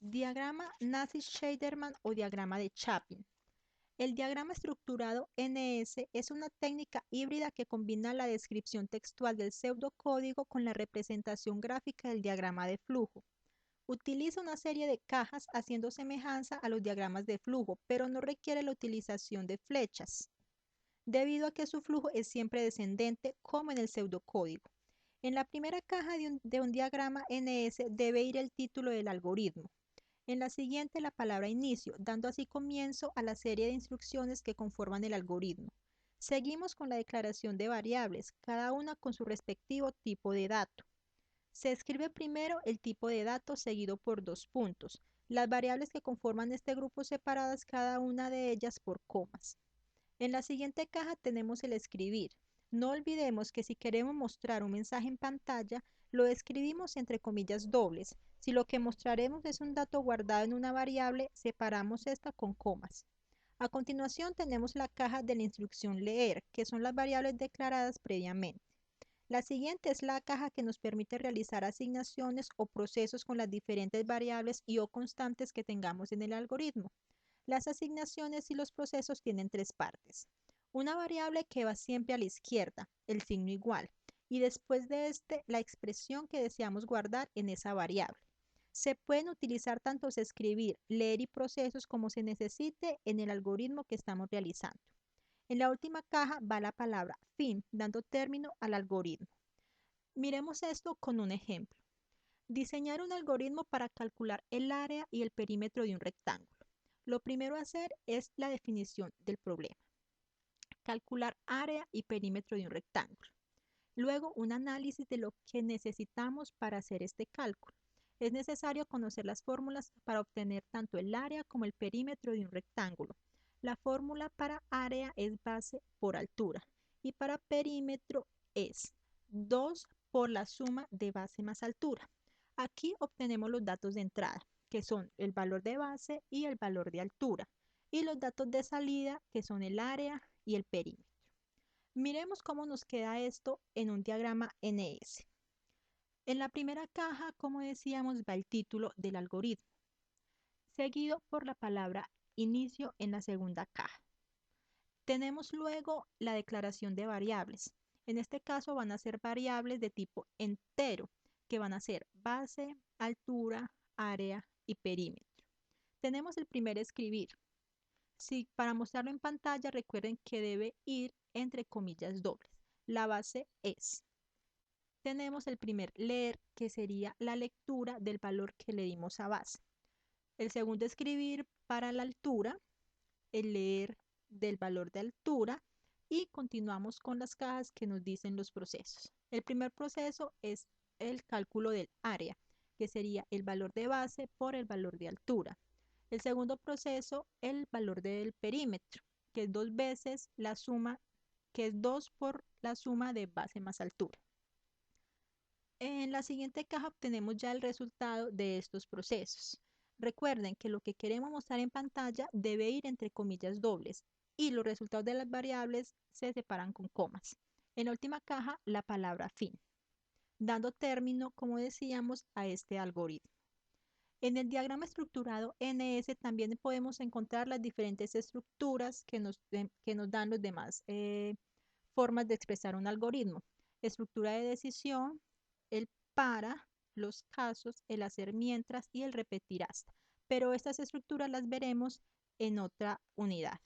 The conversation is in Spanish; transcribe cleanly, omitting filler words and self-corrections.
Diagrama Nash-Scheiderman o diagrama de Chapin. El diagrama estructurado NS es una técnica híbrida que combina la descripción textual del pseudocódigo con la representación gráfica del diagrama de flujo. Utiliza una serie de cajas haciendo semejanza a los diagramas de flujo, pero no requiere la utilización de flechas, debido a que su flujo es siempre descendente, como en el pseudocódigo. En la primera caja de un diagrama NS debe ir el título del algoritmo. En la siguiente, la palabra inicio, dando así comienzo a la serie de instrucciones que conforman el algoritmo. Seguimos con la declaración de variables, cada una con su respectivo tipo de dato. Se escribe primero el tipo de dato seguido por dos puntos. Las variables que conforman este grupo separadas cada una de ellas por comas. En la siguiente caja tenemos el escribir. No olvidemos que si queremos mostrar un mensaje en pantalla, lo escribimos entre comillas dobles. Si lo que mostraremos es un dato guardado en una variable, separamos esta con comas. A continuación tenemos la caja de la instrucción leer, que son las variables declaradas previamente. La siguiente es la caja que nos permite realizar asignaciones o procesos con las diferentes variables y o constantes que tengamos en el algoritmo. Las asignaciones y los procesos tienen tres partes. Una variable que va siempre a la izquierda, el signo igual, y después de este, la expresión que deseamos guardar en esa variable. Se pueden utilizar tanto escribir, leer y procesos como se necesite en el algoritmo que estamos realizando. En la última caja va la palabra fin, dando término al algoritmo. Miremos esto con un ejemplo. Diseñar un algoritmo para calcular el área y el perímetro de un rectángulo. Lo primero a hacer es la definición del problema. Calcular área y perímetro de un rectángulo. Luego, un análisis de lo que necesitamos para hacer este cálculo. Es necesario conocer las fórmulas para obtener tanto el área como el perímetro de un rectángulo. La fórmula para área es base por altura y para perímetro es 2 por la suma de base más altura. Aquí obtenemos los datos de entrada, que son el valor de base y el valor de altura, y los datos de salida, que son el área y el perímetro. Miremos cómo nos queda esto en un diagrama NS. En la primera caja, como decíamos, va el título del algoritmo, seguido por la palabra inicio en la segunda caja. Tenemos luego la declaración de variables. En este caso van a ser variables de tipo entero, que van a ser base, altura, área y perímetro. Tenemos el primer escribir. Si para mostrarlo en pantalla, recuerden que debe ir entre comillas dobles. La base es. Tenemos el primer leer, que sería la lectura del valor que le dimos a base. El segundo escribir para la altura, el leer del valor de altura, y continuamos con las cajas que nos dicen los procesos. El primer proceso es el cálculo del área, que sería el valor de base por el valor de altura. El segundo proceso, el valor del perímetro, que es 2 veces la suma, que es 2 por la suma de base más altura. En la siguiente caja obtenemos ya el resultado de estos procesos. Recuerden que lo que queremos mostrar en pantalla debe ir entre comillas dobles y los resultados de las variables se separan con comas. En la última caja, la palabra fin, dando término, como decíamos, a este algoritmo. En el diagrama estructurado NS también podemos encontrar las diferentes estructuras que nos dan los demás formas de expresar un algoritmo. Estructura de decisión, el para, los casos, el hacer mientras y el repetir hasta. Pero estas estructuras las veremos en otra unidad.